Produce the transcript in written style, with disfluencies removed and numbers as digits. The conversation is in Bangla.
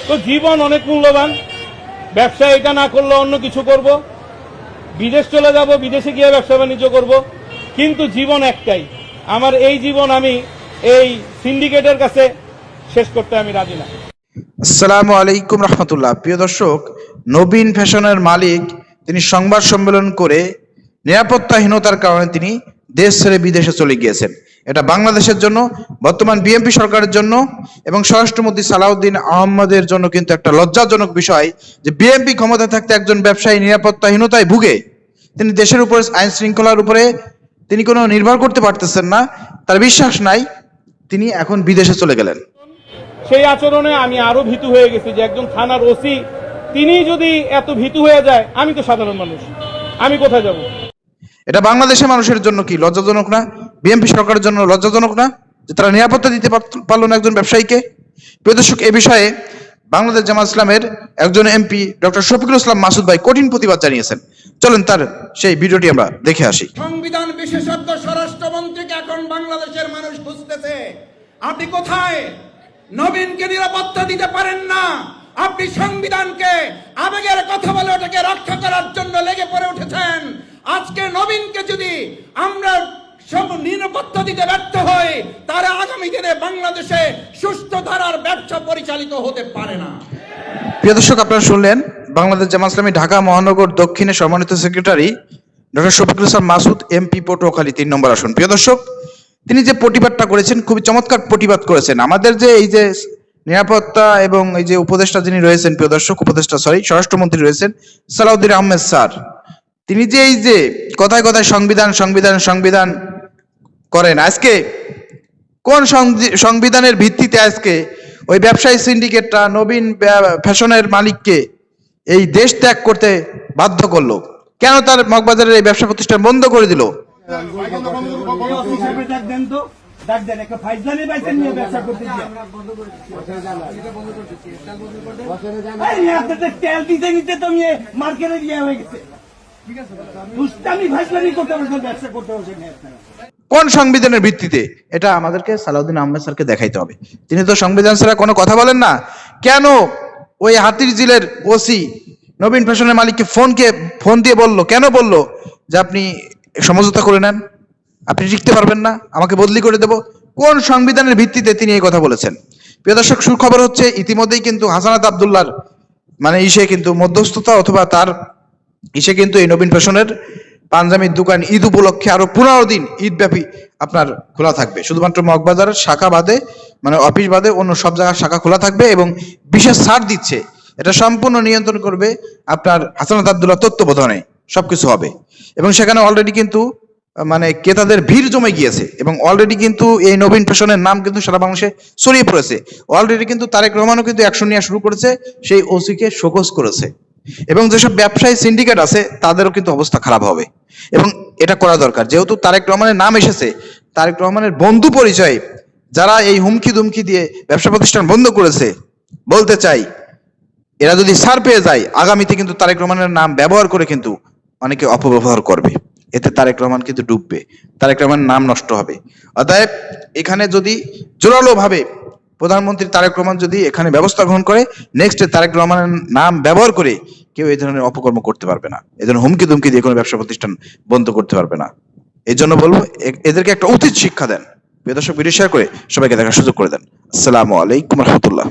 তো জীবন অনেক মূল্যবান। ব্যবসা এটা না করলে অন্য কিছু করব, বিদেশ চলে যাব, বিদেশে গিয়ে ব্যবসা বাণিজ্য করব, কিন্তু জীবন একটাই। আমার এই জীবন আমি এই সিন্ডিকেটের কাছে শেষ করতে আমি রাজি না। আসসালামু আলাইকুম রহমতুল্লাহ। প্রিয় দর্শক, নবীন ফ্যাশনের মালিক তিনি সংবাদ সম্মেলন করে নিরাপত্তাহীনতার কারণে তিনি দেশ ছেড়ে বিদেশে চলে গিয়েছেন। এটা বাংলাদেশের জন্য, বর্তমান বিএনপি সরকারের জন্য এবং স্বরাষ্ট্রমন্ত্রী সালাউদ্দিন আহমদের জন্য কিন্তু একটা লজ্জাজনক বিষয় যে বিএনপি ক্ষমতায় থাকতে একজন ব্যবসায়ী নিরাপত্তাহীনতায় ভুগে তিনি দেশের উপরে আইন শৃঙ্খলার উপরে তিনি কোনো নির্ভর করতে পারতেছেন না, তার বিশ্বাস নাই, তিনি এখন বিদেশে চলে গেলেন। সেই আচরণে আমি আরো ভীতু হয়ে গেছি যে একজন থানার ওসি তিনি যদি এত ভীতু হয়ে যায়, আমি তো সাধারণ মানুষ, আমি কোথায় যাব? এটা বাংলাদেশের মানুষের জন্য কি লজ্জাজনক না? বিএনপি সরকারের জন্য লজ্জাজনক না যে তারা নিরাপত্তা দিতে পারলো না একজন ব্যবসায়ীকে? প্রিয় দর্শক, এ বিষয়ে বাংলাদেশ জামাত ইসলামের একজন এমপি ডক্টর শফিকুল ইসলাম মাসুদ ভাই কঠিন প্রতিবাদ জানিয়েছেন। চলেন তার সেই ভিডিওটি আমরা দেখে আসি। সংবিধান বিশেষজ্ঞ স্বরাষ্ট্রমন্ত্রীকে এখন বাংলাদেশের মানুষ খুঁজতেছে। আপনি কোথায়? নবীনকে নিরাপত্তা দিতে পারেন না, আপনি সংবিধানকে আবেগের কথা বলে ওটাকে রক্ষা করার জন্য লেগে পড়ে উঠেছেন। আজকে নবীনকে যদি আমরা সব নিরাপত্তা দিতে ব্যর্থ হই, তারা আগামী দিনে বাংলাদেশে সুস্থ ধারার ব্যবসা পরিচালিত হতে পারে না। প্রিয় দর্শক, আপনারা শুনলেন বাংলাদেশ জামাত ইসলামী ঢাকা মহানগর দক্ষিণের সম্মানিত secretary doctor Shafiqul Islam Masud, MP Patuakhali ৩ নম্বর আসন। প্রিয় দর্শক, তিনি যে প্রতিবাদটা করেছেন খুবই চমৎকার প্রতিবাদ করেছেন। আমাদের যে এই যে নিরাপত্তা এবং এই যে উপদেষ্টা যিনি রয়েছেন, প্রিয় দর্শক, স্বরাষ্ট্রমন্ত্রী রয়েছেন সালাউদ্দিন আহমেদ স্যার, তিনি যে এই যে কথায় কথায় সংবিধান সংবিধান সংবিধান করেন, আজকে কোন সংবিধানের ভিত্তিতে আজকে ওই ব্যবসায়ী সিন্ডিকেটটা নবীন ফ্যাশনের মালিককে এই দেশ ত্যাগ করতে বাধ্য করলো? কেন তার মগবাজারের এই ব্যবসা প্রতিষ্ঠান বন্ধ করে দিল? কোন সংবিধানের ভিত্তিতে? এটা আমাদেরকে সালাউদ্দিন আহমেদ স্যারকে দেখাইতে হবে। তিনি তো সংবিধান ছাড়া কোনো কথা বলেন না। কেন ওই হাতিরঝিলের ওসি নবীন ফ্যাশনের মালিককে ফোন দিয়ে বললো, কেন বললো যে আপনি সমঝোতা করে নেন, আপনি টিকতে পারবেন না, আমাকে বদলি করে দেব? কোন সংবিধানের ভিত্তিতে তিনি এই কথা বলেছেন? প্রিয় দর্শক, সুখবর হচ্ছে ইতিমধ্যেই কিন্তু হাসানাত আব্দুল্লাহর ইসে কিন্তু মধ্যস্থতা অথবা তার ইসে কিন্তু এই নবীন ফ্যাশনের পাঞ্জাবির দোকান ঈদ উপলক্ষে আরো 15 দিন ঈদ ব্যাপী আপনার খোলা থাকবে। শুধুমাত্র মগবাজারের শাখা বাদে, অফিস বাদে অন্য সব জায়গার শাখা খোলা থাকবে এবং বিশেষ ছাড় দিচ্ছে। এটা সম্পূর্ণ নিয়ন্ত্রণ করবে আপনার হাসানাত আব্দুল্লাহ তত্ত্বাবধানে সবকিছু হবে। এবং সেখানে অলরেডি কিন্তু ক্রেতাদের ভিড় জমে গিয়েছে এবং অলরেডি কিন্তু এই নবীন ফ্যাশনের নাম কিন্তু সারা বাংলাদেশে ছড়িয়ে পড়েছে। অলরেডি কিন্তু তারেক রহমানও কিন্তু অ্যাকশন নেওয়া শুরু করেছে, সেই ওসিকে শোকজ করেছে এবং যেসব ব্যবসায়ী সিন্ডিকেট আছে তাদেরও কিন্তু অবস্থা খারাপ হবে এবং এটা করা দরকার। যেহেতু তারেক রহমানের নাম এসেছে, তারেক রহমানের বন্ধু পরিচয়ে যারা এই হুমকি দুমকি দিয়ে ব্যবসা প্রতিষ্ঠান বন্ধ করেছে, বলতে চাই এরা যদি ছাড় পেয়ে যায়, আগামীতে কিন্তু তারেক রহমানের নাম ব্যবহার করে কিন্তু অনেকে অপব্যবহার করবে। এতে তারেক রহমান কিন্তু ডুববে, তারেক রহমানের নাম নষ্ট হবে। অতএব এখানে যদি জোরালো ভাবে প্রধানমন্ত্রী তারেক রহমান যদি এখানে ব্যবস্থা গ্রহণ করে, নেক্সট তারেক রহমানের নাম ব্যবহার করে কেউ এই ধরনের অপকর্ম করতে পারবে না, এই ধরনের হুমকি দুমকি দিয়ে কোনো ব্যবসা প্রতিষ্ঠান বন্ধ করতে পারবে না। এই জন্য বলবো এদেরকে একটা উচিত শিক্ষা দেন। প্রিয় দর্শক, ভিডিও শেয়ার করে সবাইকে দেখার সুযোগ করে দেন। আসসালামু আলাইকুম রহমতুল্লাহ।